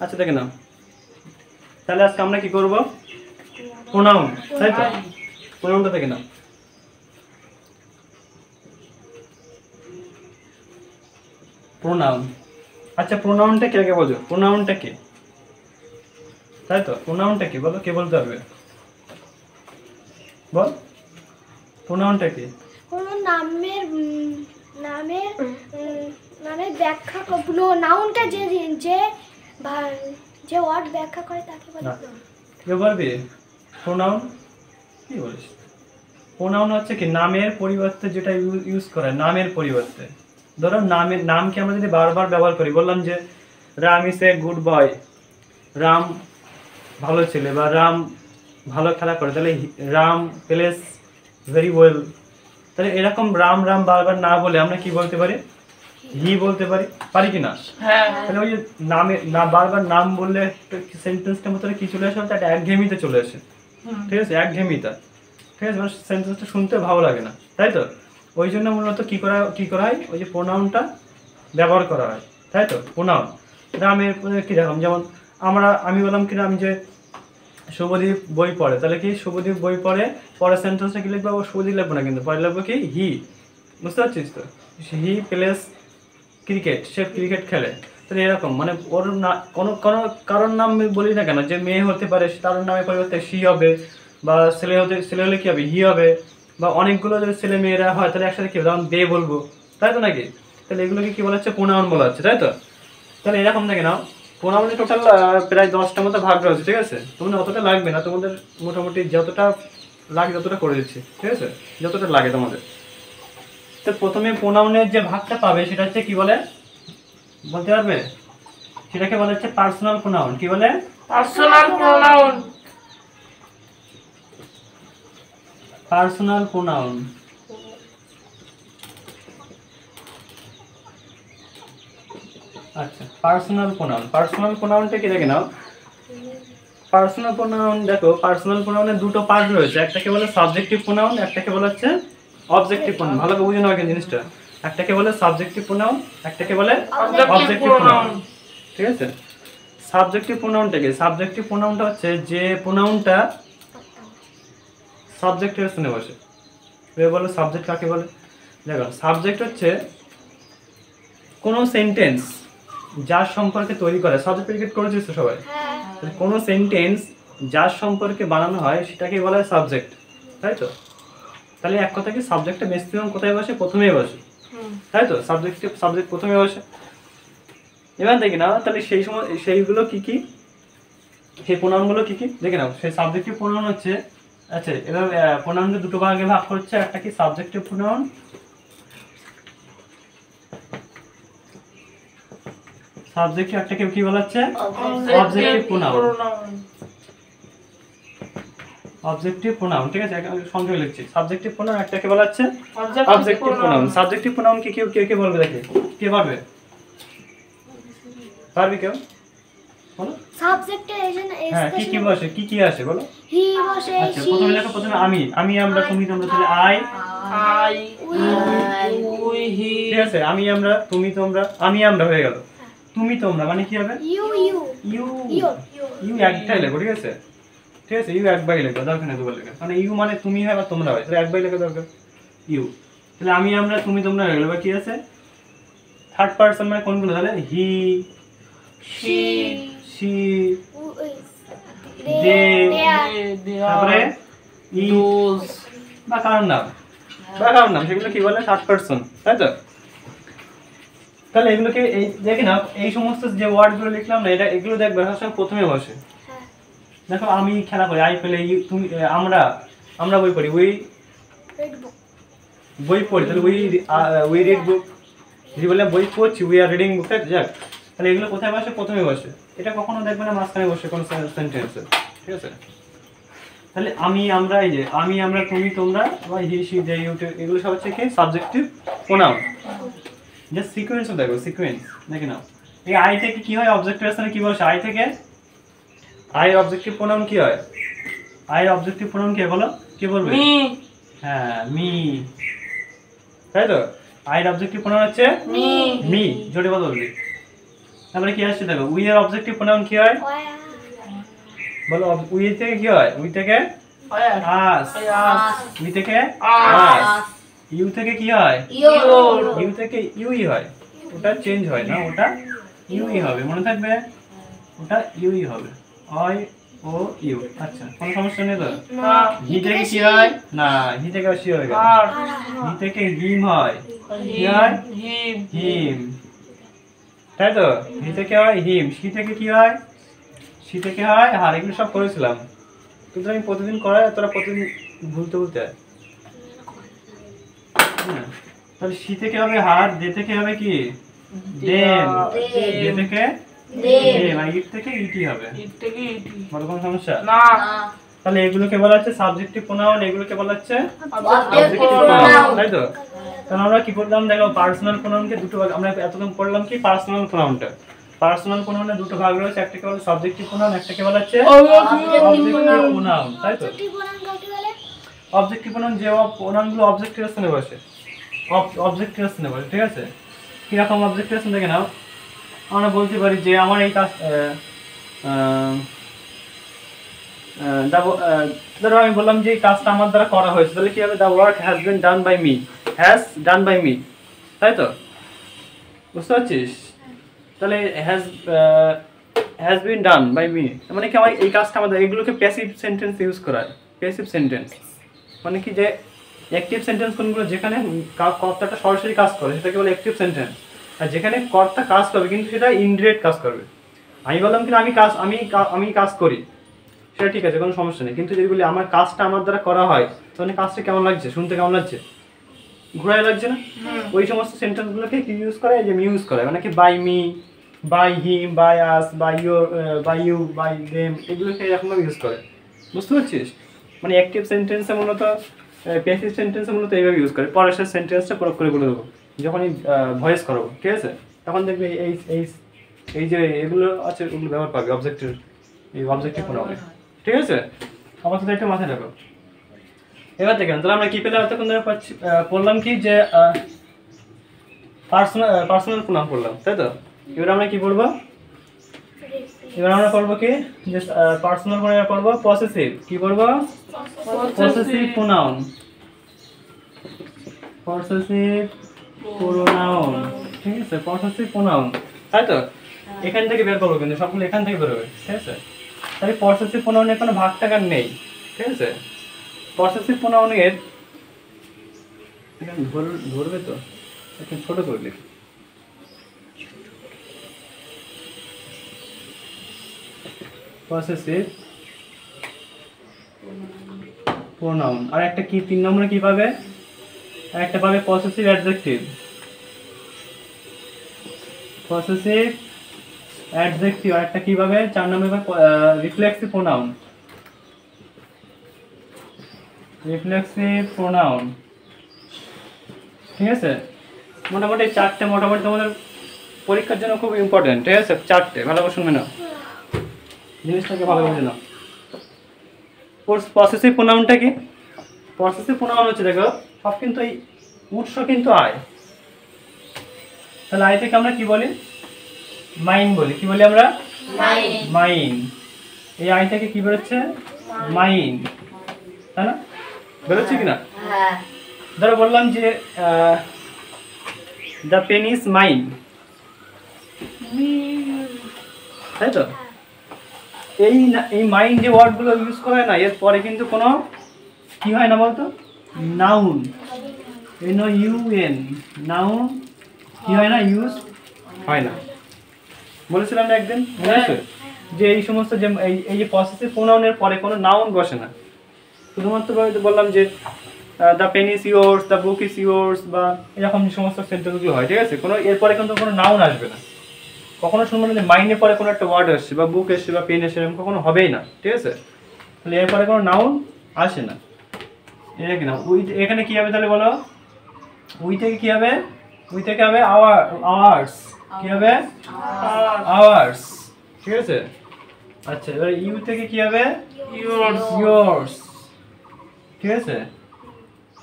আচ্ছা দেখে নাও, তাহলে আজকে আমরা কি করব, প্রোনাউন, তাই তো? প্রোনাউনটা দেখে নাও। প্রোনাউন, আচ্ছা প্রোনাউনটা কে আগে বোঝো, প্রোনাউনটা কি, তাই তো? প্রোনাউনটা কি বলো, কে বলতে পারবে? বল, প্রোনাউনটা কি? কোনো নামের নামের নামের ব্যাখ্যা নাউনটা যে যে যে ওয়ার্ড ব্যাখ্যা করে তাকে বলে প্রোনাউন। কেউ পারবে প্রোনাউন কি বলিস? প্রোনাউন হচ্ছে কি নামের পরিবর্তে যেটা ইউজ করে, নামের পরিবর্তে। ধরো নামের নামকে আমরা যদি বারবার ব্যবহার করি, বললাম যে Ram is a good boy, Ram ভালো ছেলে, বা রাম ভালো খেলা করে, তাহলে রাম প্লেস ভেরি ওয়েল। তাহলে এরকম রাম রাম বারবার না বলে আমরা কি বলতে পারি, হি বলতে পারি, পারি কি না? তাহলে ওই যে নামে না বারবার নাম বললে সেন্টেন্সটার মধ্যে কি চলে আসে, একটা একঘেয়েমিতে চলে আসে, ঠিক আছে? একঘেয়েমিতা, ঠিক আছে? মানে সেন্টেন্সটা শুনতে ভালো লাগে না, তাই তো? ওই জন্য মূলত কি করা হয়, ওই যে প্রোনাউনটা ব্যবহার করা হয়, তাই তো? প্রোনাউন রামের কীরকম, যেমন আমি বললাম কি রাম যে শুভদীপ বই পড়ে, তাহলে কি শুভদীপ বই পড়ে, পরের সেন্টেন্সটা কি লিখবো, শুভদীপ লিখবো না, কিন্তু পরে লিখবো কি হি, বুঝতে পারছিস তো? He plays cricket, say cricket খেলে। তাহলে এরকম মানে ওর না কোনো কোনো কারোর নাম বলি না কেন, যে মেয়ে হতে পারে তার নামের পরিবর্তে সি হবে, বা ছেলে হলে কি হবে, হি হবে, বা অনেকগুলো যদি ছেলে মেয়েরা হয় তাহলে একসাথে কি হবে, যেমন দে বলবো, তাই তো নাকি? তাহলে এগুলোকে কি বলা হচ্ছে, প্রোনাউন বলা হচ্ছে, তাই তো? তাহলে এরকম দেখে নাও, প্রোনাউনে টোটাল প্রায় 10টার মতো ভাগ রয়েছে, ঠিক আছে? তোমাদের অতটা লাগবে না, তোমাদের মোটামুটি যতটা লাগে ততটা করে দিচ্ছি, ঠিক আছে? যতটা লাগে তোমাদের। তো প্রথমে প্রোনাউনের যে ভাগটা পাবে সেটা হচ্ছে কি বলে বলতে পারবে? সেটাকে বলা হচ্ছে পার্সোনাল প্রোনাউন। কি বলে? Personal pronoun. Personal pronoun. আচ্ছা, পার্সোনাল প্রোনাউন, পার্সোনাল প্রোনাউনটা কি দেখে নাও। পার্সোনাল প্রোনাউন দেখো, পার্সোনাল প্রোনাউনের দুটো পার্ট রয়েছে, একটাকে বলে সাবজেক্টিভ প্রোনাউন, একটাকে বলা হচ্ছে অবজেক্টিভ প্রোনাউন। ভালো করে বুঝে নাও এই জিনিসটা, একটাকে বলে সাবজেক্টিভ প্রোনাউন, একটাকে বলে অবজেক্টিভ প্রোনাউন, ঠিক আছে? সাবজেক্টিভ প্রোনাউনটা কি? সাবজেক্টিভ প্রোনাউনটা হচ্ছে যে প্রোনাউনটা সাবজেক্টের স্থানে বসে। এবার বলো সাবজেক্ট কাকে বলে? দেখো সাবজেক্ট হচ্ছে কোনো সেন্টেন্স যার সম্পর্কে তৈরি করে, সাবজেক্ট প্রেডিকেট করেছিস তো সবাই? কোনো সেন্টেন্স যার সম্পর্কে বানানো হয় সেটাকে বলা হয় সাবজেক্ট, তাই তো? তাহলে এক কথা কি, সাবজেক্টটা ম্যাক্সিমাম কোথায় বসে? প্রথমেই বসে, তাই তো? সাবজেক্ট প্রথমে বসে। এবার দেখি না তাহলে সেই সময় সেইগুলো কি কি, সেই প্রোনাউনগুলো কি কি দেখে নাও। সেই সাবজেক্টিভ প্রোনাউন হচ্ছে, আচ্ছা এবার প্রোনাউনকে দুটো ভাগে ভাগ করছে, একটা কি সাবজেক্টিভ প্রোনাউন, সাবজেক্টিভ, একটাকে কি বলা হচ্ছে অবজেক্টিভ প্রোনাউন। অবজেক্টিভ প্রোনাউন, ঠিক আছে? সংক্ষেপে লিখছি, সাবজেক্টিভ প্রোনাউন, একটাকে বলা হচ্ছে অবজেক্টিভ প্রোনাউন। সাবজেক্টিভ প্রোনাউন কি কে বলবে দেখি, কে পারবে? পারবে কেউ? বলো। সাবজেক্টের এজেন্ট হ্যাঁ, কি কি বসে, কি কি আসে বলো? হি বসে, আচ্ছা প্রথমে লেখো, প্রথমে আমি আমরা তুমি তোমরা, তাহলে আই উই হি, ঠিক আছে? আমি আমরা তুমি তোমরা, আমি আমরা হয়ে গেল। তুমি তোমরা মানে কি হবে? ইউ ইউ ইউ একটাই লেখো, ঠিক আছে? ঠিক আছে, ইউ একবারই লেখো, দরকার নেই দুবার লেখা, মানে ইউ মানে তুমি হয় বা তোমরা হয়, তাহলে একবারই লেখা দরকার ইউ। তাহলে আমি আমরা তুমি তোমরা হয়ে গেল। এবার কি আছে? থার্ড পারসন মানে কোনগুলো? তাহলে হি, শি, শি, দে, তারপরে দোজ, বা কারোর নাম, সেগুলো কি বলে? থার্ড পারসন, তাই তো? তাহলে এগুলোকে এই দেখে না, এই সমস্ত যে ওয়ার্ডগুলো লিখলাম না, এগুলো দেখবে সবসময় প্রথমে বসে। দেখো আমি খেলা করি, আই প্লে, তুমি আমরা বই পড়ি, বই পড়ি, তাহলে উই রিড বুক, যদি বলে বই পড়ছি, উই আর রিডিং বুক, তাই যাক। তাহলে এগুলো কোথায় বসে? প্রথমে বসে। এটা কখনো দেখবে না মাঝখানে বসে কোনো সেন্টেন্সে, ঠিক আছে? তাহলে আমি আমরা, এই যে আমি আমরা তুমি তোমরা বা হি শি দে ইউ, এগুলো সব হচ্ছে কি সাবজেক্টিভ প্রোনাউন। যে সিকোয়েন্স দেখো, সিকোয়েন্স দেখে নাও। এই আই থেকে কি হয়? অবজেক্টের স্থানে কি বসে? আই থেকে আই অবজেক্টিভ প্রোনাউন কি হয়? আই অবজেক্টিভ প্রোনাউন কে বলো? কে বলবে? মি, হ্যাঁ মি, তাই তো? আই অবজেক্টিভ প্রোনাউন হচ্ছে মি, মি, জোরে বলবি। তারপরে কি আসছে দেখো, উই এর অবজেক্টিভ প্রোনাউন কি হয় ওয়া বলো? উই থেকে কি হয়? উই থেকে আস, উই থেকে আস। ইউ থেকে কি হয়? ইউ থেকে ইউই হয়, ওটা চেঞ্জ হয় না, ওটা ইউই হবে, মনে থাকবে, ওটা ইউই হবে, আই ও ইউ। আচ্ছা, কোনো সমস্যা নেই তো? হি থেকে কি হয়? না, হি থেকে সি হয়ে গেল। হি থেকে হিম হয়, কি হয়? হিম, তাই তো? হি থেকে হয় হিম। সি থেকে কি হয়? সি থেকে হয় হার। এগুলো সব করেছিলাম, কিন্তু আমি প্রতিদিন করাই, তোরা প্রতিদিন ভুলতে ভুলতে। হ্যাঁ, তাহলে সি থেকে হবে হার, দে থেকে হবে কি? ডেম, দে থেকে ডেম, আর ইট থেকে ইটি হবে। বড় কোনো সমস্যা? তাহলে এগুলোকে বলা হচ্ছে সাবজেক্টিভ প্রোনাউন, এগুলোকে বলা হচ্ছে অবজেক্টিভ প্রোনাউন, তাই তো? তাহলে আমরা কি করলাম দেখো, পার্সোনাল প্রোনাউনকে দুটো ভাগ, আমরা এতক্ষণ পড়লাম কি পার্সোনাল প্রোনাউনটা। পার্সোনাল প্রোনাউনের দুটো ভাগ রয়েছে, একটাকে বলা সাবজেক্টিভ প্রোনাউন, একটাকে বলা হচ্ছে অবজেক্টিভ প্রোনাউন, তাই তো? অবজেক্টিভ প্রোনাউন কাকে বলে? অবজেক্টিভ প্রোনাউন যে প্রোনাউনগুলো অবজেক্টের স্থানে বসে, অবজেক্টের স্থানে বসে, ঠিক আছে? কিরকম অবজেক্টের স্থানে দেখে নাও, আমরা বলতে পারি যে আমার এই কাজ, ধরো আমি বললাম যে এই কাজটা আমার দ্বারা করা হয়েছে, তাহলে কি হবে? The work has been done by me, has done by me, তাই তো? বুঝতে পারছিস? তাহলে has been done by me মানে কি আমার এই কাজটা আমাদের, এগুলোকে প্যাসিভ সেন্টেন্স ইউজ করা হয়। প্যাসিভ সেন্টেন্স মানে কি, যে অ্যাক্টিভ সেন্টেন্স কোনগুলো? যেখানে কর্তাটা সরাসরি কাজ করে সেটাকে বলে অ্যাক্টিভ সেন্টেন্স, আর যেখানে কর্তা কাজ করবে কিন্তু সেটা ইনডিরেক্ট কাজ করবে। আমি বললাম কি আমি কাজ করি, সেটা ঠিক আছে, কোনো সমস্যা নেই, কিন্তু যদি বলি আমার কাজটা আমার দ্বারা করা হয়, তাহলে কাজটা কেমন লাগছে, শুনতে কেমন লাগছে? ঘোরায় লাগছে না? ওই সমস্ত সেন্টেন্সগুলোকে কি ইউজ করে? যে মি ইউজ করে, মানে কি by me, by him, by us, by your, by you, by them, এগুলোকে এরকমভাবে ইউজ করে। বুঝতে পারছিস? মানে অ্যাক্টিভ সেন্টেন্সে মূলত, প্যাসিভ সেন্টেন্সে মূলত এইভাবে ইউজ করে। পরের সেন্টেন্সটা প্রয়োগ করে বলে দেবো যখনই ভয়েস করবো, ঠিক আছে? তখন দেখবে এই এই এই যে এগুলো আছে, ওগুলো ব্যবহার পাবে অবজেক্টিভ, এই অবজেক্টিভ প্রোনাউনে, ঠিক আছে? আপাতত একটা মাথায় রাখো। এবার দেখেন, তাহলে আমরা কি পেলাম এতক্ষণ ধরে পড়লাম কি, যে পার্সোনাল প্রোনাউন পড়লাম, তাই তো? এবার আমরা কি পড়বো? এবার আমরা পড়বো কি, যে পার্সোনাল প্রোনাউন পড়বো পসেসিভ। কি পড়বো? পসেসিভ প্রোনাউন, পসেসিভ প্রোনাউন, ঠিক আছে? পসেসিভ প্রোনাউন, তাই তো? এখান থেকে বের করবো, কিন্তু সবগুলো এখান থেকে বেরোবে, ঠিক আছে? তাহলে পসেসিভ প্রোনাউনের কোনো ভাগ টাকার নেই, ঠিক আছে? পসেসিভ প্রোনাউনের এখানে ধরবে তো, একটু ছোট করে লিখি। পসেসিভ প্রোনাউন, আর একটা কি 3 নম্বরে কি পাবে? আর একটা পাবে পসেসিভ অ্যাডজেক্টিভ, পসেসিভ অ্যাডজেক্টিভ, আর একটা কি পাবে 4 নম্বরে রিফ্লেক্সিভ প্রোনাউন, রিফ্লেক্সিভ প্রোনাউন, ঠিক আছে? মোটামুটি 4টে মোটামুটি তোমাদের পরীক্ষার জন্য খুব ইম্পর্টেন্ট, ঠিক আছে? 4টে ভালো করে শুনবে না, জিনিসটাকে ভালো করে নাও। পসেসিভ প্রোনাউনটা কি? পসেসিভ প্রোনাউন হচ্ছে, দেখো সব কিন্তু এই উৎস কিন্তু আয়, তাহলে আই থেকে আমরা কি বলি? মাইন বলি। কি বলি আমরা? মাইন। এই আই থেকে কি বেরোচ্ছে? মাইন, তাই না? বেরোচ্ছে কিনা? ধরো বললাম যে দ্য পেন ইজ মাইন, তাই তো? এই মাইন যে ওয়ার্ডগুলো ইউজ করা হয় না, এর পরে কিন্তু কোনো কি হয় না বলতো? নাউন, NOUN, নাউন কি হয় না? ইউজ হয় না। বলেছিলাম না একদিন, মনে আছে? যে এই সমস্ত যে এই যে পসেসিভ প্রোনাউনের পরে কোনো নাউন বসে না, শুধুমাত্র বললাম যে the pen is yours, the book is yours, বা এরকম সমস্ত সেন্টেন্সগুলো হয়, ঠিক আছে? কোনো এরপরে কিন্তু কোনো নাউন আসবে না। কখনো শুনবো না যে মাইনের পরে কোনো একটা ওয়ার্ড আসছে, বা বুক এসছে, বা পেন এসছে, এরকম কখনো হবেই না, ঠিক আছে? তাহলে এরপরে কোনো নাউন আসে না। এটা কি না? এখানে কি হবে তাহলে বলো? উই থেকে কি হবে? উই থেকে হবে আওয়ার্স। কি হবে? আওয়ার্স, ঠিক আছে? আচ্ছা, এবার ইউ থেকে কি হবে? ইয়োর্স, ঠিক আছে?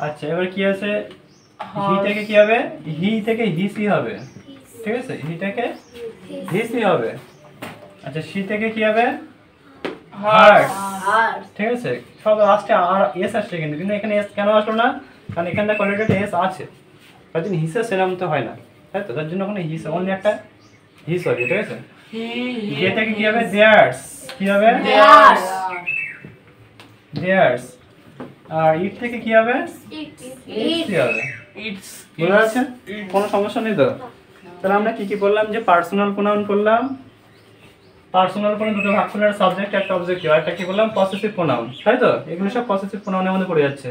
আচ্ছা, এবার কি আছে? হি থেকে কি হবে? হি থেকে হিসি হবে, ঠিক আছে? হি থেকে হিসই হবে। আচ্ছা সি থেকে কি হবে? হার্ট। ঠিক আছে, সব লাস্টে আর এস আসছে কিন্তু কিন্তু এখানে এস কেন আসলো না? কারণ এখানটা কোয়ালিটিতে এস আছে, তার জন্য হিসে সেরাম তো হয় না, তাই তো? তার জন্য ওখানে হিস অনলি একটা হিস হবে। ঠিক আছে, যে থেকে কি হবে? দেয়ার্স। কি হবে? দেয়ার্স। আর ইট থেকে কি হবে? ইটস হবে। It's. বুঝা যাচ্ছে? কোনো সমস্যা নেই তো? তাহলে আমরা কি কি বললাম? যে পার্সোনাল প্রোনাউন করলাম। পার্সোনাল প্রোনাউন দুটো ভাগ করলে একটা সাবজেক্ট একটা অবজেক্টিভ, আর একটা কি বললাম? পসেসিভ প্রোনাউন, তাই তো? এগুলো সব পসেসিভ প্রোনাউনের মধ্যে পড়ে যাচ্ছে।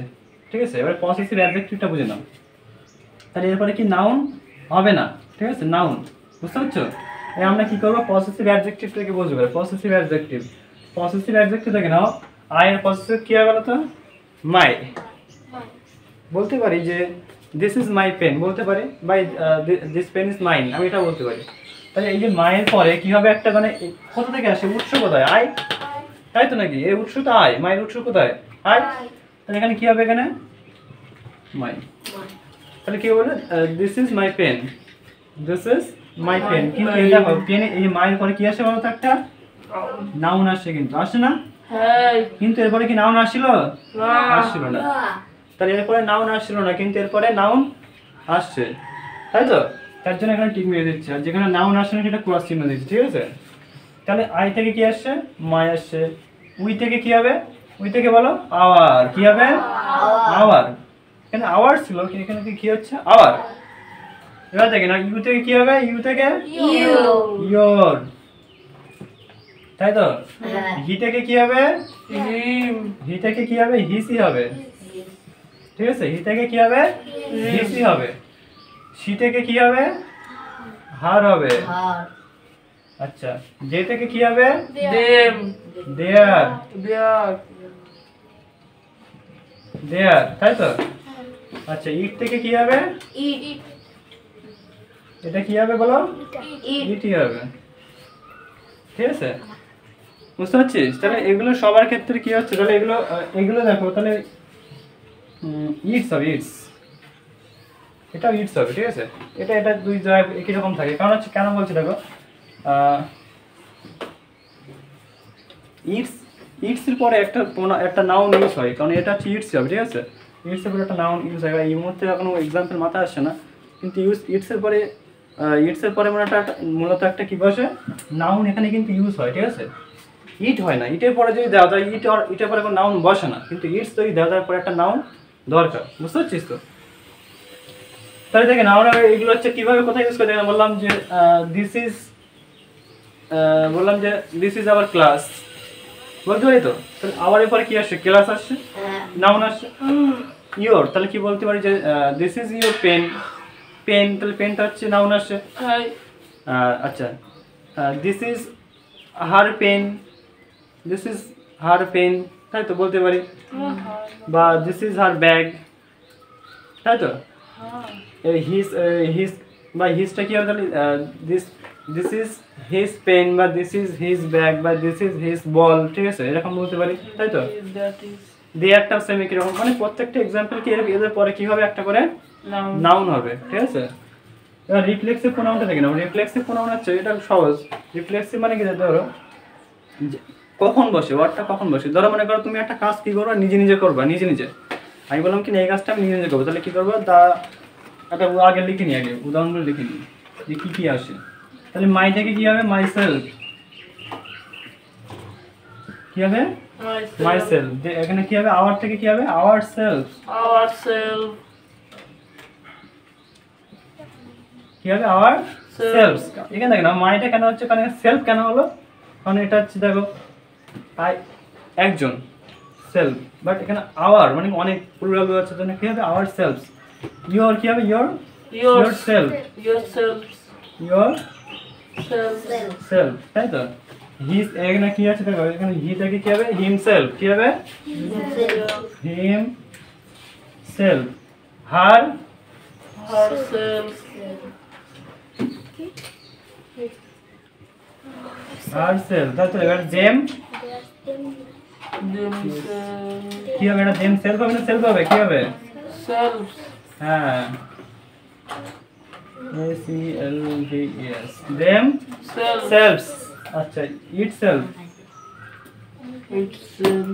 ঠিক আছে, এবার পসেসিভ অ্যাডজেক্টিভটা বুঝে নাও। তাহলে এরপরে কি নাউন হবে না? ঠিক আছে, নাউন বুঝতে পারছো? আমরা কি করবো? পসেসিভ অ্যাডজেক্টিভ থেকে বুঝবো। পসেসিভ অ্যাডজেক্টিভ, পসেসিভ অ্যাডজেক্টিভ থেকে নাও। আই এর পসেসিভ কি হবে বলো তো? মাই। বলতে পারি যে দিস ইজ মাই পেন, বলতে পারি by this pen is mine, আমি এটা বলতে পারি। তাহলে এই যে মায়ের পরে কি হবে? একটা মানে কোথা থেকে আসে? উৎস কোথায়? আই, তাই তো নাকি? এর উৎসটা আই, মায়ের উৎস কোথায়? আই। তাহলে এখানে কি হবে? এখানে মাই। তাহলে কি বলে? This is my pen, this is my pen. কিন্তু এটা পেনে এই মায়ের পরে কি আসে বলো তো? একটা নাউন আসে, কিন্তু আসে না? Hey. কিন্তু এরপরে কি নাউন আসছিল? না। আসছিল না। তাহলে এরপরে নাউন আসছিল না, কিন্তু এরপরে নাউন আসছে, তাই তো? তার জন্য এখানে টিক মেরে দিচ্ছে, আর যেখানে নাউন আসছে না সেটা ক্রস চিহ্ন দিচ্ছে। ঠিক আছে, তাহলে আই থেকে কি আসছে? মাই আসছে। উই থেকে কি হবে? উই থেকে বলো আওয়ার। কি হবে? আওয়ার। এখানে আওয়ার ছিল, কিন্তু এখানে কি হচ্ছে? আওয়ার। এবার দেখেন, আর ইউ থেকে কি হবে? ইউ থেকে ইয়োর, তাই তো? হি থেকে কি হবে? Him. হি থেকে কি হবে? হিসি হবে। ঠিক আছে, হি থেকে কি হবে? হিসি হবে। সি থেকে কি হবে? হার হবে। আচ্ছা, যে থেকে কি হবে? Them. দেয়ার। Their. দেয়ার, তাই তো? আচ্ছা, ইট থেকে কি হবে? এটা কি হবে বলো? ইটই হবে। ঠিক আছে, বুঝতে পারছিস? তাহলে এগুলো সবার ক্ষেত্রে কি হচ্ছে? তাহলে এগুলো এগুলো দেখো, তাহলে ইটস হবে, ইটস। এটাও ইটস হবে। ঠিক আছে, এটা এটা দুই জায়গায় একই রকম থাকে। কারণ হচ্ছে, কেন বলছি দেখো, ইটস, ইটস এর পরে একটা নাউন ইউজ হয়, কারণ এটা হচ্ছে ইটস হবে। ঠিক আছে, ইটস এর পরে একটা নাউন ইউজ হয়। এই মুহূর্তে কোনো এক্সাম্পল মাথায় আসছে না, কিন্তু ইটস এর পরে মূলত একটা কি বসে? নাউন এখানে কিন্তু ইউজ হয়। ঠিক আছে, ইট হয় না। ইটের পরে যদি দেওয়া যায়, ইটের পরে কোনো নাউন বসে না, কিন্তু ইটস তৈরি দেওয়া যাওয়ার পরে একটা নাউন দরকার। বুঝতে পারছিস তো? তাহলে দেখেন, আমরা এগুলো হচ্ছে কিভাবে কোথায় ইউজ করে দেখেন। বললাম যে দিস ইজ আওয়ার ক্লাস, বলতে পারি তো? তাহলে আওয়ার এর পরে কি আসছে? ক্লাস আসছে, নাউন আসছে। ইয়োর, তাহলে কি বলতে পারি? যে this is your pen, pen, তাহলে পেনটা হচ্ছে নাউন আসছে। Hey. আচ্ছা, this is her pen, this is her pen, তাই তো বলতে পারি? বা দিস ইজ হার ব্যাগ, তাই তো? হিজ বা হিজটা কি হবে? তাহলে দিস ইজ হিজ পেন, বা দিস ইজ হিজ ব্যাগ, বা দিস ইজ হিজ বল। ঠিক আছে, এরকম বলতে পারি, তাই তো? That is. দিয়ে একটা সেম একই রকম, মানে প্রত্যেকটা এক্সাম্পল কি এদের পরে কি হবে? একটা করে Noun. নাউন হবে। ঠিক আছে, এবার রিফ্লেক্সিভ প্রোনাউনটা দেখে নাও। রিফ্লেক্সিভ প্রোনাউন হচ্ছে, এটা সহজ। রিফ্লেক্সিভ মানে কি? ধরো কখন বসে, ওয়ার্ডটা কখন বসে। ধরো মনে করো তুমি একটা কাজ কি করবা? নিজে নিজে করবা, নিজে নিজে। আমি বললাম কি না, এই কাজটা আমি নিজে নিজে করবো। তাহলে কি করবো? একটা আগে লিখে নিই, আগে উদাহরণগুলো লিখে নিই যে কি কি আসে। তাহলে মাই থেকে কি হবে? My self. কি হবে? My self. এখানে কি হবে? আওয়ার থেকে কি হবে? Our self. Ourselves. কি হবে? Our self. এখানে দেখো না, মাইটা কেন হচ্ছে? কারণ সেলফ কেন হলো? কারণ এটা হচ্ছে দেখো একজন, সেলফ, বাট এখানে আওয়ার মানে অনেক প্লুরাল হচ্ছে, জন্য কি হবে? Our self. ইয়োর কি হবে? Your self, Yourselves. Your Self. Self, তাই তো? হিজ, এখানে কি আছে দেখো, এখানে হি থেকে কি হবে? হিমসেলফ। কি হবে? হিম সেলফ। হার Herself. হার সেলফ, তাই তো? এবার দেম Themselves. কি হবে? এটা দেম সেলফ হবে না সেলফ হবে? কি হবে? Selves. হ্যাঁ, ACLVES them self, selves আচ্ছা itself itself,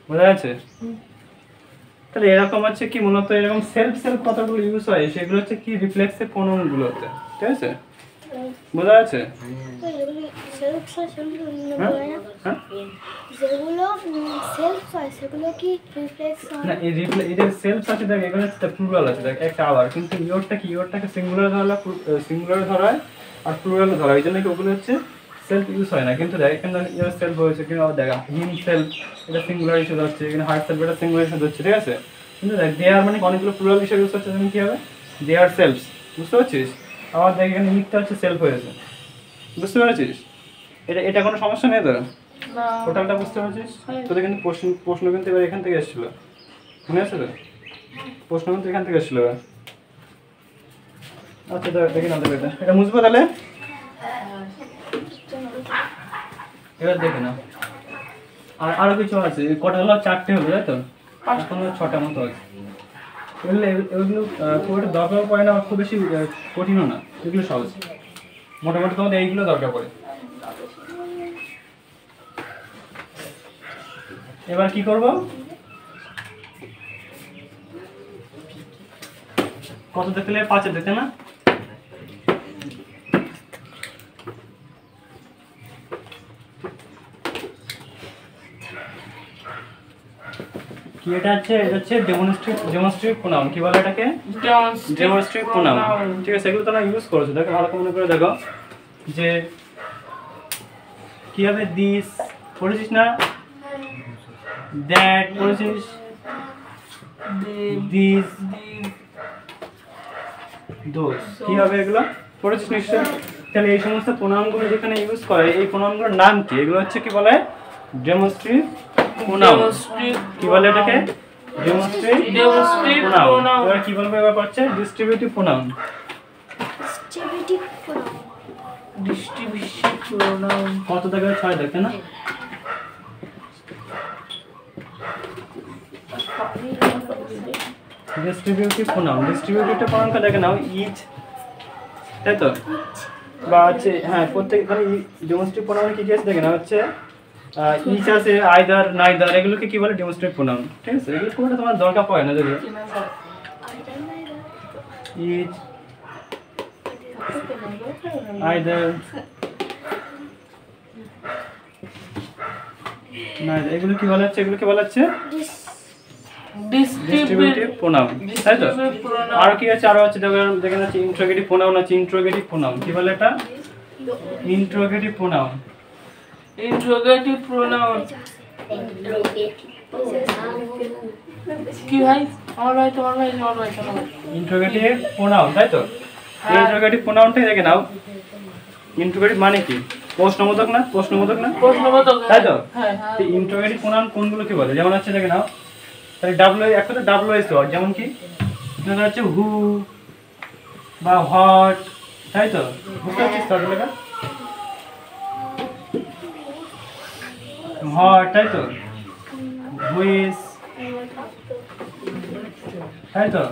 বোঝা যাচ্ছে তাহলে এরকম হচ্ছে কি মূলত এরকম সেলফ সেলফ কথাগুলো ইউজ হয় সেগুলো হচ্ছে কি রিফ্লেক্সিভ প্রোনাউন গুলোতে ঠিক আছে বোঝা যাচ্ছে তো এগুলি সেলফ হয় সেগুলো হ্যাঁ বলে না হ্যাঁ যেগুলো সেলফ হয় সেগুলো কি রিফ্লেক্স না হয় এই এদের সেলফ আছে দেখ এখানে প্লুরাল আছে দেখ একটা আবার কিন্তু ইয়োরটা কি ইয়োরটাকে সিঙ্গুলার ধরা সিঙ্গুলার ধরা হয় আর প্লুরাল ধরা হয় এই জন্য কি ওগুলো হচ্ছে সেলফ ইউজ হয় না কিন্তু দেখ এখানে ইয়োর সেলফ হয়েছে কিন্তু দেখা হিম সেলফ এটা সিঙ্গুলার হিসেবে হচ্ছে এখানে হার্ট সেলফ এটা সিঙ্গুলার হিসেবে হচ্ছে ঠিক আছে কিন্তু দেখ দে আর মানে অনেকগুলো প্লুরাল হিসেবে ইউজ হচ্ছে তখন কি হবে দে আর সেলফস বুঝতে পারছিস আবার দেখ এখানে ইটটা হচ্ছে সেলফ হয়েছে বুঝতে পেরেছিস এটা এটা কোনো সমস্যা নেই তো না, টোটালটা বুঝতে পারছিস তোদের কিন্তু প্রশ্ন কিন্তু এবার এখান থেকে এসেছিল মনে আছে তো প্রশ্ন কিন্তু এখান থেকে এসেছিল আচ্ছা দেখি না এটা এটা মুছবো তাহলে এবার দেখে না আর আরো কিছু আছে কটা হলো 4টে হলো তাই তো এখন 6টা মতো আছে এগুলো খুব একটা দরকার পড়ে না খুব বেশি কঠিনও না এগুলো সহজ মোটামুটি তোমাদের এইগুলো দরকার পড়ে এবার কি করব কত দেখলে 5 দেখতে না কি এটা হচ্ছে ডেমনস্ট্রেটিভ প্রোনাউন কি বলে এটাকে ডেমনস্ট্রেটিভ প্রোনাউন ঠিক আছে এগুলো তোমরা ইউজ করছো দেখো ভালো করে মনে করে দেখো যে কি হবে দিস পড়েছিস না দ্যাট পড়েছিস দিস দোস কি হবে এগুলো পড়েছিস নিশ্চয় তাহলে এই সমস্ত প্রোনাউনগুলো যেখানে ইউজ করে এই প্রোনাউনগুলোর নাম কি এগুলো হচ্ছে কি বলে ডেমনস্ট্রেটিভ প্রোনাউন কি বলে এটাকে ডেমনস্ট্রেটিভ প্রোনাউন এবার কি বলবো এবার হচ্ছে ডিস্ট্রিবিউটিভ প্রোনাউন distribution pronoun, কত দেখে 6 দেখতে না ডিস্ট্রিবিউটিভ প্রোনাউন কা দেখে নাও ইচ তাই তো বা আছে হ্যাঁ প্রত্যেক মানে ডেমনস্ট্রেটিভ প্রোনাউন কি কি আছে দেখে না হচ্ছে ইচ আছে আইদার নাইদার এগুলোকে কি বলে ডেমনস্ট্রেটিভ প্রোনাউন ঠিক আছে এগুলো কোনটা তোমার দরকার পড়ে না দেখো ইচ আইদার নাইদার এগুলোকে বলা হচ্ছে ডিস্ট্রিবিউটিভ প্রোনাউন তাই তো আর কি আছে আরো আছে দেখেন আছে ইন্ট্রোগেটিভ প্রোনাউন আছে ইন্ট্রোগেটিভ প্রোনাউন কি বলে এটা ইন্ট্রোগেটিভ প্রোনাউন interrogative pronoun, কি ভাই আমার ভাই তোমার ভাই ইন্ট্রোগেটিভ প্রোনাউন তাই তো এই ইন্ট্রোগেটিভ প্রোনাউনটাই দেখে নাও ইন্ট্রোগেটিভ মানে কি প্রশ্নবোধক না প্রশ্নবোধক তাই তো হ্যাঁ তো ইন্ট্রোগেটিভ প্রোনাউন কোনগুলোকে বলে যেমন হচ্ছে দেখে নাও তাহলে ডাব্লিউ একটা তো ডাব্লিউএস ওয়ার্ড যেমন কি যেমন হচ্ছে হু বা হট তাই তো বুঝতে পারছিস তাহলে লেখা হট তাই তো হুইস তাই তো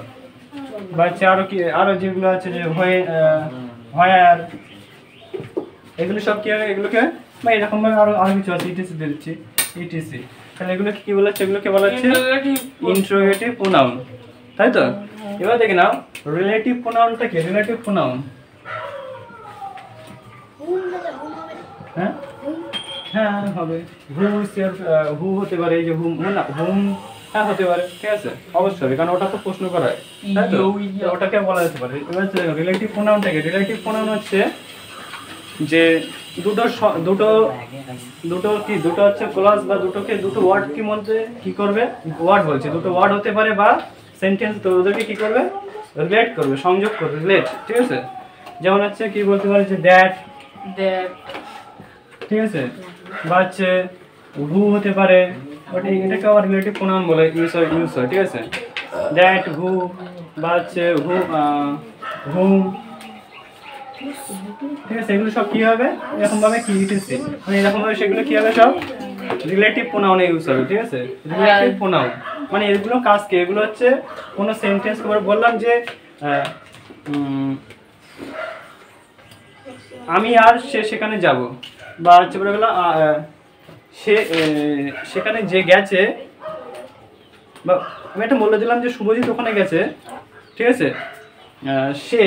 বাচ্চা আরো যেগুলো আছে যে হোয়ার এগুলো সব কি হবে এগুলোকে বা এরকম ভাবে আরো কিছু আছে ইটিসি দিয়ে দিচ্ছি ইটিসি তাহলে এগুলো কি বলা হচ্ছে এগুলোকে বলা হচ্ছে ইন্ট্রোগেটিভ প্রোনাউন তাই তো এবার দেখে নাও রিলেটিভ প্রোনাউনটা কি রিলেটিভ প্রোনাউন হ্যাঁ হ্যাঁ হবে হু হতে পারে এই যে হুম না হুম হ্যাঁ হতে পারে ঠিক আছে অবশ্যই কারণ ওটা তো প্রশ্ন করা হয় তাই তো ওটাকে বলা যেতে পারে এবার রিলেটিভ প্রোনাউনটাকে রিলেটিভ প্রোনাউন হচ্ছে যে দুটো হচ্ছে ক্লজ বা দুটো ওয়ার্ড কি মধ্যে কি করবে ওয়ার্ড বলছে দুটো ওয়ার্ড হতে পারে বা সেন্টেন্স তো ওদেরকে কি করবে রিলেট করবে সংযোগ করবে রিলেট ঠিক আছে যেমন হচ্ছে কি বলতে পারে যে দ্যাট ঠিক আছে বা হচ্ছে হু হতে পারে বাট এটাকে আবার রিলেটিভ প্রোনাউন বলে ইউজ হয় ঠিক আছে দ্যাট হু বা হচ্ছে হুম ঠিক আছে এগুলো সব কি হবে এরকম ভাবে কি ইটিসি মানে এরকম ভাবে সেগুলো কি হবে সব রিলেটিভ প্রোনাউনে ইউজ হবে ঠিক আছে রিলেটিভ প্রোনাউন মানে এগুলো কাজ কি এগুলো হচ্ছে কোন সেন্টেন্স করে বললাম যে আমি আর সে সেখানে যাব, বা হচ্ছে বলে গেলাম সে সেখানে যে গেছে, বা আমি একটা বলে দিলাম যে শুভজিৎ ওখানে গেছে, ঠিক আছে। সে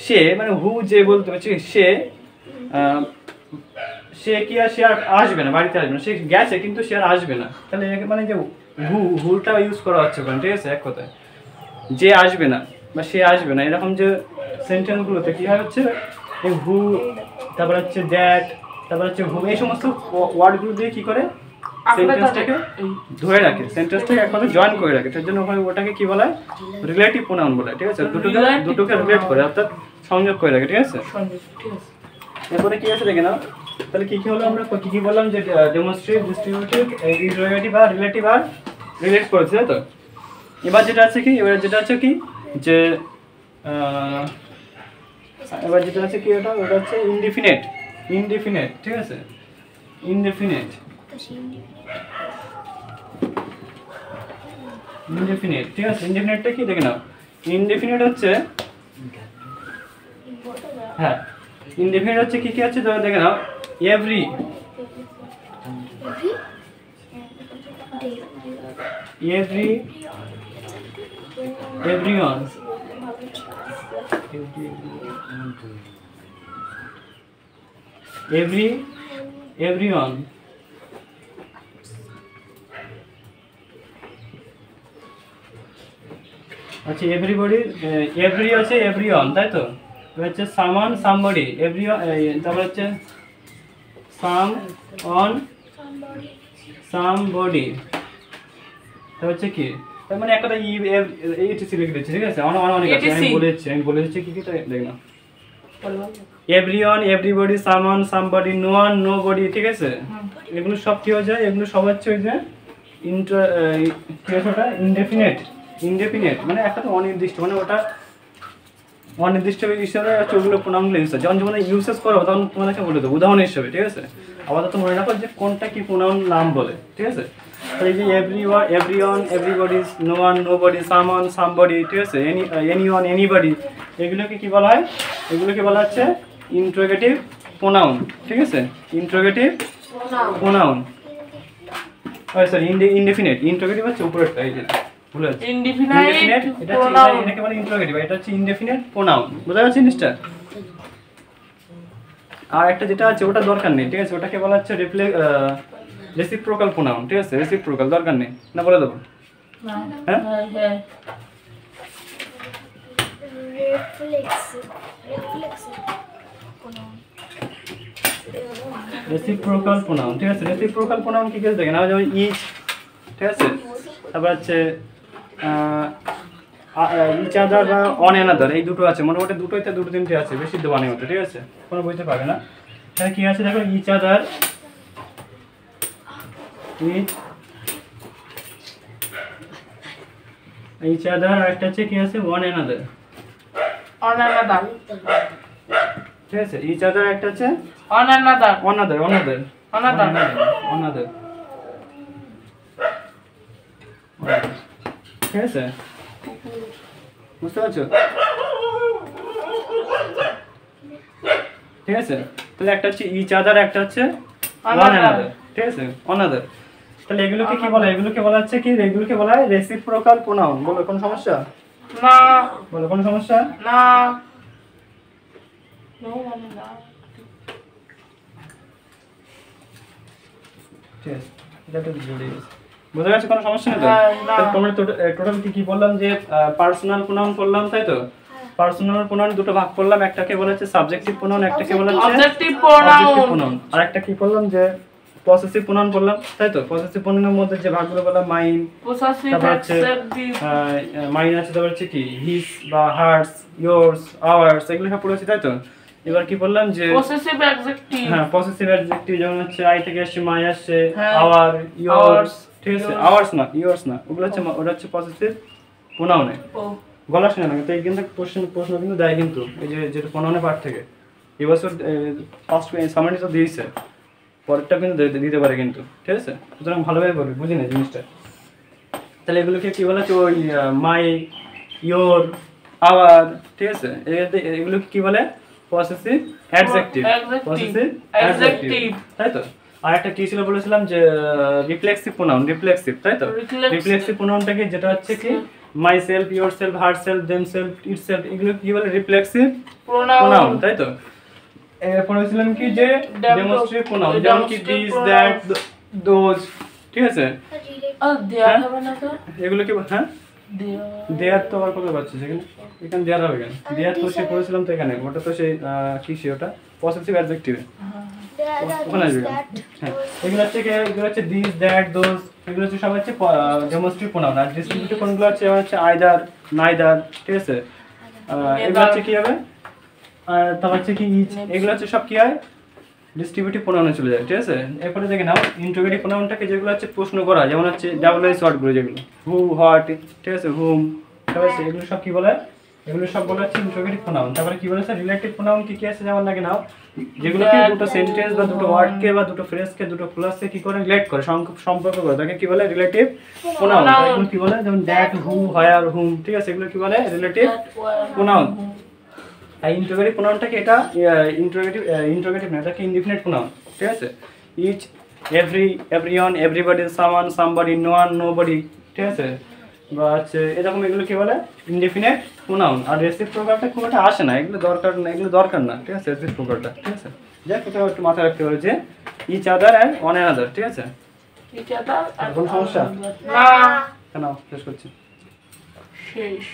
সে মানে হু যে বলতে পারছি, সে কি আর সে আর আসবে না, বাড়িতে আসবে না, সে গেছে কিন্তু সে আর আসবে না। তাহলে মানে যে হুটা ইউজ করা হচ্ছে ওখানে, ঠিক আছে। এক কথায় যে আসবে না বা সে আসবে না, এরকম যে সেন্টেন্সগুলোতে কী হয় হচ্ছে এই হু, তারপর হচ্ছে দ্যাট, তারপর হচ্ছে হু, এই সমস্ত ওয়ার্ডগুলো দিয়ে কী করে সেন্টেন্সটাকে ধরে রাখে, সেন্টেন্সটাকে একসাথে জয়েন করে রাখে। তার জন্য ওখানে ওটাকে কী বলা হয়, রিলেটিভ প্রোনাউন বলা হয়, ঠিক আছে। দুটোকে রিলেট করে, অর্থাৎ সংযোগ করে রাখে, ঠিক আছে। এরপরে কি আছে দেখে নাও। তাহলে কি কি হলো, আমরা কি কি বললাম যে ডেমনস্ট্রেট, ডিস্ট্রিবিউটিভ, ইন্টারোগেটিভ আর রিলেট করেছে, তাই তো। এবার যেটা আছে কি, যে এবার যেটা আছে কি, ওটা হচ্ছে ইনডিফিনিট, ঠিক আছে। ইনডিফিনিট, ঠিক আছে। ইনডিফিনিটটা কি দেখে নাও। ইনডিফিনিট হচ্ছে, হ্যাঁ, ইনডিফিনিট হচ্ছে কি কি আছে দেখে নাও। এভরি, everyone, everyone, আচ্ছা। এভরিবডি, এভরি হচ্ছে এভরিওয়ান, তাই তো। হচ্ছে সামান, সামবডি, এভরিওয়ান, তারপর হচ্ছে সাম অন, সামবডি, তারপর হচ্ছে কি, তার মানে একটা এইটিসি লিখে দিচ্ছি, ঠিক আছে। অনেক আছে, আমি বলেছি কি কি, তো দেখ না। এভরিওয়ান, এভরিবডি, সামান, সামবডি, নো ওয়ান, নোবডি, ঠিক আছে। এগুলো সব কি হয়ে যায়, এগুলো সব হচ্ছে ওই যে ইনডেফিনিট, মানে একটা তো অনির্দিষ্ট, মানে ওটা অনির্দিষ্ট হিসাবে ওগুলো প্রোনাউনগুলো ইউজ হয়। যখন ইউজেস করো তখন তোমাদেরকে বলে দেবো উদাহরণ হিসাবে, ঠিক আছে। আপাতত মনে রাখো যে কোনটা কি প্রোনাউন নাম বলে, ঠিক আছে। তো এই যে everyone, everybody, no one, nobody, someone, somebody, ঠিক আছে, এনিওয়ান, এনিবডি, এগুলোকে কি বলা হয়, এগুলোকে বলা হচ্ছে ইন্টারোগেটিভ প্রোনাউন, ঠিক আছে। Interrogative pronoun, sorry indefinite. Interrogative হচ্ছে উপরেরটা, এই যে ভুলে যাচ্ছে। ইনডেফিনিট এটাকে বলে ইন্টারোগেটিভ, এটা হচ্ছে ইনডেফিনিট প্রোনাউন। বোঝা যাচ্ছে জিনিসটা। আর একটা যেটা আছে ওটা দরকার নেই, ঠিক আছে। ওটাকে বলা হচ্ছে রেসিপ্রোকাল প্রোনাউন, ঠিক আছে। রেসিপ্রোকাল দরকার নেই, না বলে দেবো। হ্যাঁ, রেসিপ্রোকাল প্রোনাউন, ঠিক আছে। রেসিপ্রোকাল প্রোনাউন কি কি দেখেন, যেমন ইচ, ঠিক আছে। তারপর হচ্ছে ইচ আদার বা অন অ্যানাদার, এই দুটো আছে। মোটামুটি দুটোতে দুটো তিনটে আছে, বেশি দেওয়ানি হতে, ঠিক আছে। কোনো বইতে পাবে না। তাহলে কি আছে দেখো, ইচ আদার, ইচ আদার, আর একটা আছে কি আছে, ওয়ান অ্যানাদার, ঠিক আছে। ইচ আদার একটা আছে অনাদার, ঠিক আছে। বুঝতে পারছো, ঠিক আছে। তাহলে একটা হচ্ছে ইচ আদার, একটা হচ্ছে ওয়ান অ্যানাদার, ঠিক আছে, অনাদার। তাহলে এগুলোকে কি বলা হয়, এগুলোকে বলা হচ্ছে কি, এগুলোকে বলা হয় রেসিপ্রোকাল প্রোনাউন। বলো কোন সমস্যা, না বলো কোন সমস্যা, না, ঠিক আছে। এটা তো বোঝা গেছে, কোনো সমস্যা নেই তো। তোমরা টোটাল কি কি বললাম, যে পার্সোনাল প্রোনাউন করলাম, তাই তো। পার্সোনাল প্রোনাউন দুটো ভাগ করলাম, একটাকে বলা হচ্ছে সাবজেক্টিভ প্রোনাউন, একটাকে বলা হচ্ছে অবজেক্টিভ প্রোনাউন। আর একটা কি করলাম, যে পসেসিভ প্রোনাউন বললাম, তাই তো। পসেসিভ প্রোনাউনের মধ্যে যে ভাগগুলো বললাম, মাইন, তারপর হচ্ছে মাইন আছে, তারপর হচ্ছে কি হিজ বা হার্স, ইয়োরস, আওয়ার্স, এগুলো সব পড়েছি, তাই তো। এবার কি বললাম, যে পসেসিভ অ্যাডজেক্টিভ, হ্যাঁ, পসেসিভ অ্যাডজেক্টিভ যেমন হচ্ছে আই থেকে আসছে, মাই আসছে, আওয়ার, ইয়োরস, ঠিক আছে। আওয়ার্স না, ইয়োরস না, ওগুলো হচ্ছে, ওটা হচ্ছে পসেসিভ প্রোনাউনে। গলা শুনে না, তো এই কিন্তু প্রশ্ন কিন্তু দেয়, কিন্তু এই যে যেটা প্রোনাউনের পার্ট থেকে এবছর ফার্স্ট সামারি তো দিয়েছে, পরেরটা কিন্তু দিতে পারে কিন্তু, ঠিক আছে। সুতরাং ভালোভাবে বলবি, বুঝি না জিনিসটা। তাহলে এগুলোকে কি বলা হচ্ছে, ওই মাই, ইয়োর, আওয়ার, ঠিক আছে, এগুলো কি বলে possessive adjective, Adjective. Possessive adjective, Adjective. তাই তো। আর একটা কি ছিল বলেছিলাম যে রিফ্লেক্সিভ প্রোনাউন, রিফ্লেক্সিভ, তাই তো। Reflexive. রিফ্লেক্সিভ প্রোনাউনটা কি, যেটা হচ্ছে কি my self, your self, her self, them self, it self, এগুলো কি বলে রিফ্লেক্সিভ প্রোনাউন, Pronoun. তাই তো। এরপর বলেছিলাম কি যে ডেমনস্ট্রেটিভ প্রোনাউন, যেমন কি দিস, দ্যাট, দোজ, ঠিক আছে। দেয়ার হবে না তো? এগুলো কি, হ্যাঁ দেয়ার। দেয়ার তো আর কবে পাচ্ছিস এখানে, এখানে দেয়ার হবে কেন, দেয়ার তো সে করেছিলাম তো এখানে, ওটা তো সেই কি সে ওটা পসেসিভ অ্যাডজেক্টিভ, ওখানে আসবে। হ্যাঁ, এগুলো হচ্ছে কি, এগুলো হচ্ছে দিস, দ্যাট, দোজ, এগুলো হচ্ছে সব হচ্ছে ডেমনস্ট্রেটিভ প্রোনাউন। আর ডিস্ট্রিবিউটিভ প্রোনাউনগুলো হচ্ছে আইদার, নাইদার, ঠিক আছে। এগুলো হচ্ছে কি হবে, তারপর হচ্ছে কি ইচ, এগুলো হচ্ছে সব কি হয় ডিস্ট্রিবিউটিভ প্রোনাউনে চলে যায়, ঠিক আছে। এরপরে দেখে নাও ইন্টারোগেটিভ প্রোনাউনটাকে, যেগুলো হচ্ছে প্রশ্ন করা, যেমন হচ্ছে ডাবলএস ওয়ার্ডগুলো যেগুলো হু, হোয়াট, ঠিক আছে, হুম, ঠিক আছে, এগুলো সব কি বলে, এগুলো সব বলা হচ্ছে ইন্টারোগেটিভ প্রোনাউন। তারপরে কি বলেছে রিলেটিভ প্রোনাউন কি কি আছে, যেমন লাগে নাও যেগুলো কি দুটো সেন্টেন্স বা দুটো ওয়ার্ডকে বা দুটো ফ্রেজকে দুটো ক্লজকে কি করে রিলেট করে, সম্পর্ক করে, তাকে কি বলে রিলেটিভ প্রোনাউন। এগুলো কি বলে, যেমন দ্যাট, হু, হোয়ার, হুম, ঠিক আছে, এগুলো কি বলে রিলেটিভ প্রোনাউন। আর ইন্টারোগেটিভ প্রোনাউনটা কি, এটা ইন্টারোগেটিভ না, এটা কি ইনডিফিনিট প্রোনাউন, ঠিক আছে। Each, every, everyone, everybody, someone, somebody, no one, nobody, ঠিক আছে, বা হচ্ছে এরকম, এগুলো কি বলে ইনডিফিনিট প্রোনাউন। আর রেসিপ্রোকালটা খুব একটা আসে না, এগুলো দরকার না, এগুলো দরকার না, ঠিক আছে, রেসিপ্রোকালটা, ঠিক আছে। যাক, এটা একটু মাথায় রাখতে হবে যে each other and one another, ঠিক আছে। Each other. কোনো সমস্যা না। কেন, শেষ করছি। শেষ।